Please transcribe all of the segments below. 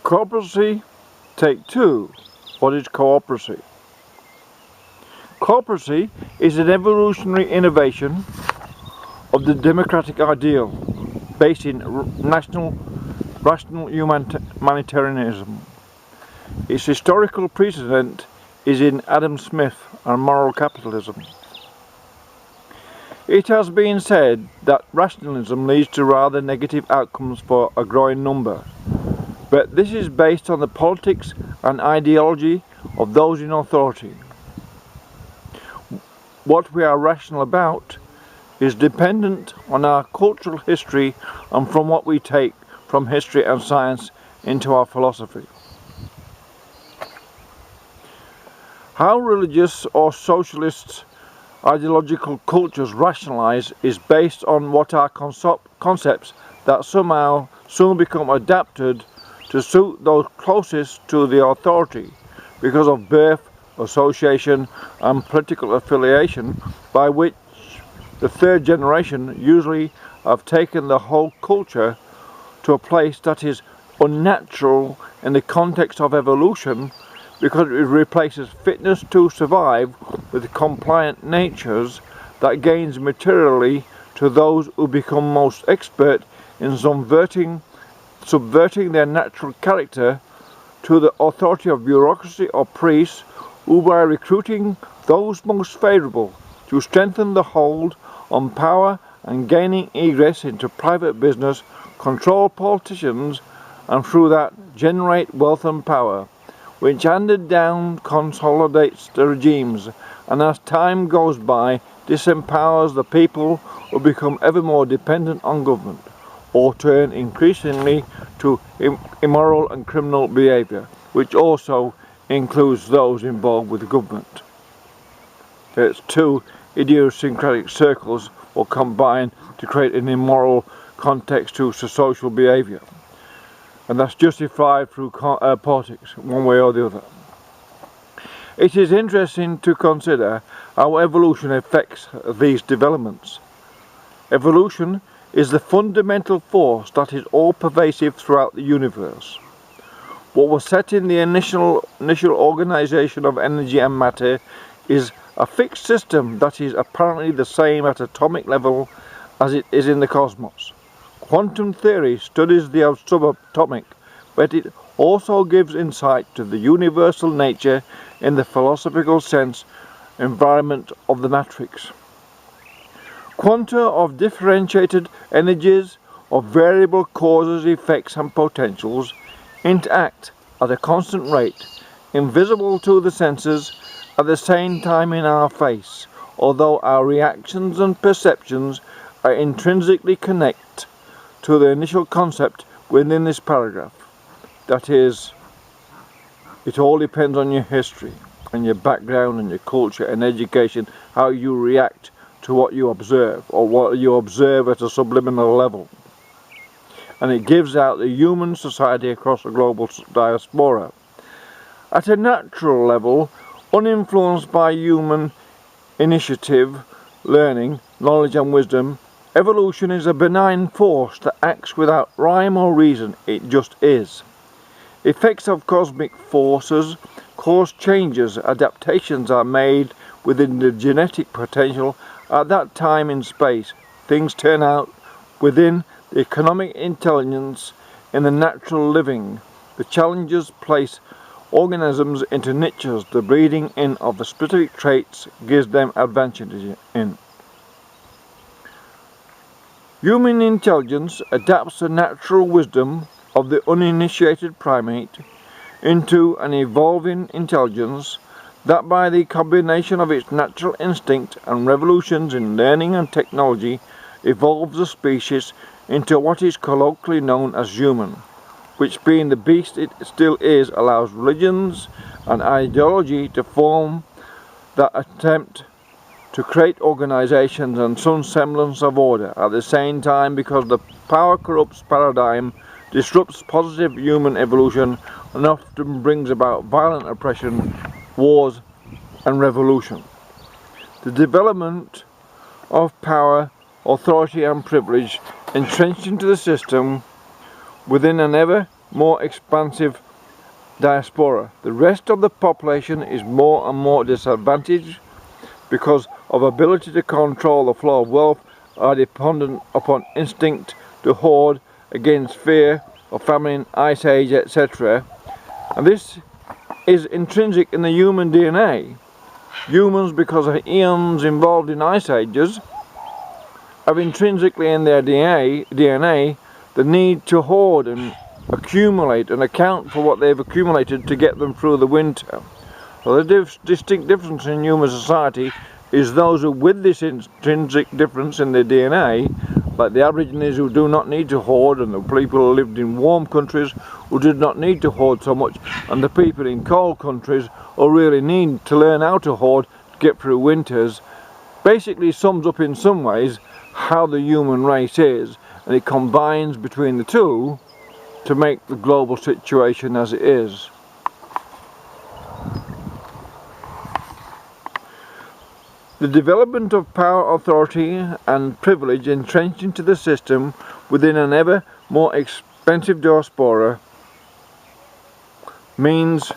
Co-opracy, take 2. What is co-opracy? Co-opracy is an evolutionary innovation of the democratic ideal based in rational humanitarianism. Its historical precedent is in Adam Smith and moral capitalism. It has been said that rationalism leads to rather negative outcomes for a growing number, but this is based on the politics and ideology of those in authority. What we are rational about is dependent on our cultural history and from what we take from history and science into our philosophy. How religious or socialist ideological cultures rationalize is based on what are concepts that somehow soon become adapted to suit those closest to the authority because of birth, association and political affiliation, by which the third generation usually have taken the whole culture to a place that is unnatural in the context of evolution, because it replaces fitness to survive with compliant natures that gains materially to those who become most expert in subverting their natural character to the authority of bureaucracy or priests, who by recruiting those most favourable to strengthen the hold on power and gaining egress into private business, control politicians and through that generate wealth and power, which handed down consolidates the regimes, and as time goes by disempowers the people who become ever more dependent on government, or turn increasingly to immoral and criminal behaviour, which also includes those involved with the government. It's two idiosyncratic circles will combine to create an immoral context to social behaviour, and that's justified through politics, one way or the other. It is interesting to consider how evolution affects these developments. Evolution is the fundamental force that is all-pervasive throughout the universe. What was set in the initial organisation of energy and matter is a fixed system that is apparently the same at atomic level as it is in the cosmos. Quantum theory studies the subatomic, but it also gives insight to the universal nature in the philosophical sense environment of the matrix. Quanta of differentiated energies of variable causes, effects and potentials interact at a constant rate, invisible to the senses, at the same time in our face, although our reactions and perceptions are intrinsically connected to the initial concept within this paragraph. That is, it all depends on your history and your background and your culture and education, how you react to what you observe, or what you observe at a subliminal level. And it gives out the human society across the global diaspora. At a natural level, uninfluenced by human initiative, learning, knowledge and wisdom, evolution is a benign force that acts without rhyme or reason, it just is. Effects of cosmic forces cause changes, adaptations are made within the genetic potential at that time in space. Things turn out within the economic intelligence in the natural living. The challenges place organisms into niches. The breeding in of the specific traits gives them advantages in. Human intelligence adapts the natural wisdom of the uninitiated primate into an evolving intelligence that, by the combination of its natural instinct and revolutions in learning and technology, evolves the species into what is colloquially known as human, which, being the beast it still is, allows religions and ideology to form that attempt to create organizations and some semblance of order. At the same time, because the power corrupts paradigm, disrupts positive human evolution, and often brings about violent oppression, wars and revolution. The development of power, authority and privilege entrenched into the system within an ever more expansive diaspora. The rest of the population is more and more disadvantaged because of ability to control the flow of wealth, are dependent upon instinct to hoard against fear of famine, ice age, etc. And this is intrinsic in the human DNA. Humans, because of eons involved in ice ages, have intrinsically in their DNA the need to hoard and accumulate and account for what they've accumulated to get them through the winter. So the distinct difference in human society is those who, with this intrinsic difference in their DNA, like the Aborigines who do not need to hoard, and the people who lived in warm countries who did not need to hoard so much, and the people in cold countries who really need to learn how to hoard to get through winters, basically sums up in some ways how the human race is, and it combines between the two to make the global situation as it is. The development of power, authority and privilege entrenched into the system within an ever more expensive diaspora means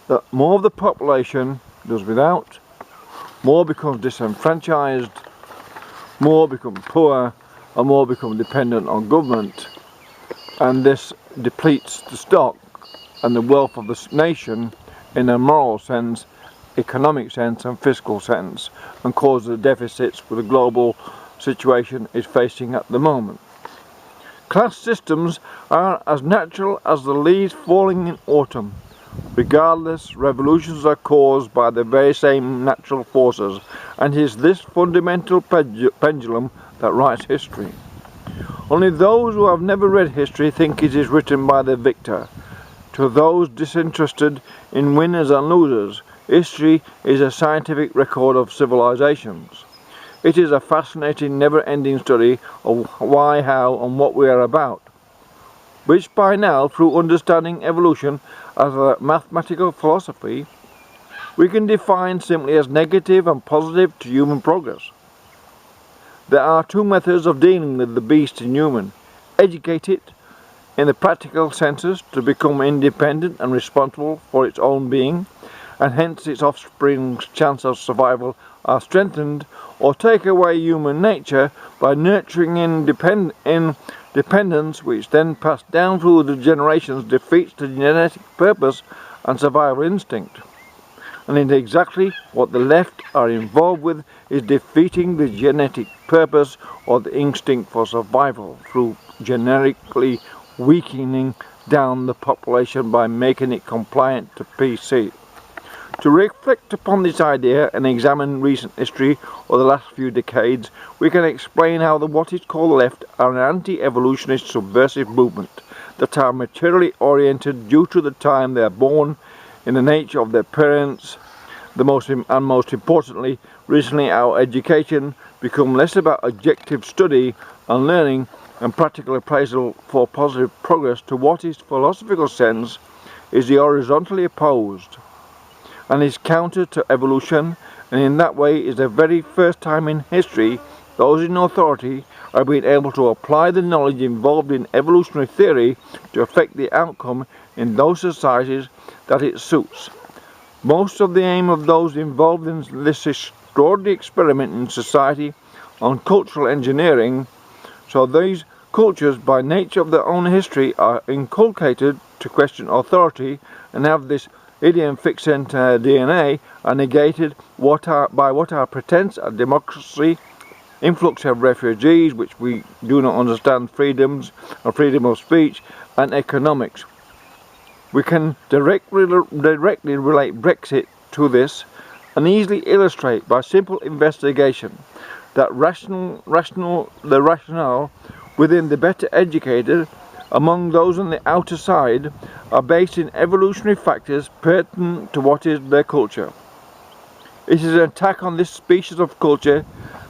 that more of the population does without, more becomes disenfranchised, more become poor, and more become dependent on government, and this depletes the stock and the wealth of the nation in a moral sense, economic sense and fiscal sense, and causes the deficits the global situation is facing at the moment. Class systems are as natural as the leaves falling in autumn. Regardless, revolutions are caused by the very same natural forces, and it is this fundamental pendulum that writes history. Only those who have never read history think it is written by the victor. To those disinterested in winners and losers, history is a scientific record of civilizations. It is a fascinating, never-ending study of why, how, and what we are about, which by now, through understanding evolution as a mathematical philosophy, we can define simply as negative and positive to human progress. There are two methods of dealing with the beast in human: educate it in the practical senses to become independent and responsible for its own being, and hence its offspring's chance of survival are strengthened, or take away human nature by nurturing independence, which then passed down through the generations defeats the genetic purpose and survival instinct. And in exactly what the left are involved with is defeating the genetic purpose or the instinct for survival through generically weakening down the population by making it compliant to PC. To reflect upon this idea and examine recent history or the last few decades, we can explain how what is called the left are an anti-evolutionist subversive movement that are materially oriented due to the time they are born, in the nature of their parents, most importantly, recently our education become less about objective study and learning and practical appraisal for positive progress to what is philosophical sense is the horizontally opposed, and is counter to evolution, and in that way is the very first time in history those in authority are being able to apply the knowledge involved in evolutionary theory to affect the outcome in those societies that it suits. Most of the aim of those involved in this extraordinary experiment in society on cultural engineering, so these cultures by nature of their own history are inculcated to question authority and have this idiom fixed into DNA, are negated by what are pretense of democracy, influx of refugees, which we do not understand, freedoms or freedom of speech, and economics. We can directly relate Brexit to this and easily illustrate by simple investigation that the rationale within the better educated among those on the outer side are based in evolutionary factors pertinent to what is their culture. It is an attack on this species of culture,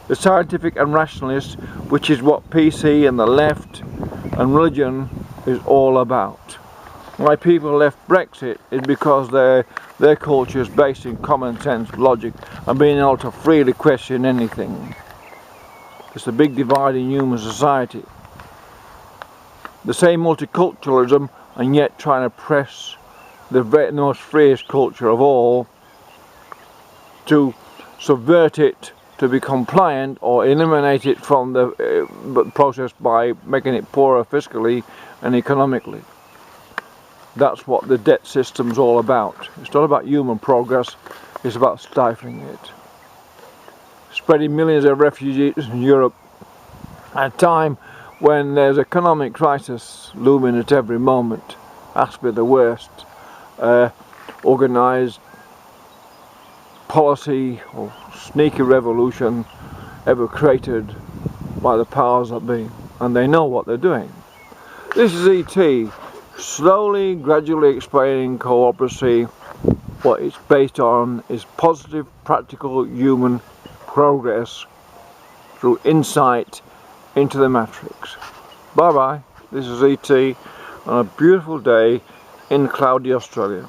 the scientific and rationalist, which is what PC and the left and religion is all about. Why people left Brexit is because their culture is based in common sense, logic, and being able to freely question anything. It's a big divide in human society. the same multiculturalism and yet trying to press the most freest culture of all to subvert it to be compliant or eliminate it from the process by making it poorer fiscally and economically. That's what the debt system's all about. It's not about human progress, it's about stifling it. Spreading millions of refugees in Europe at a time when there's economic crisis looming at every moment. Has to be the worst organised policy or sneaky revolution ever created by the powers that be, and they know what they're doing. This is E.T. slowly, gradually explaining co-opracy. What it's based on is positive, practical human progress through insight into the matrix. Bye bye, this is E.T. on a beautiful day in cloudy Australia.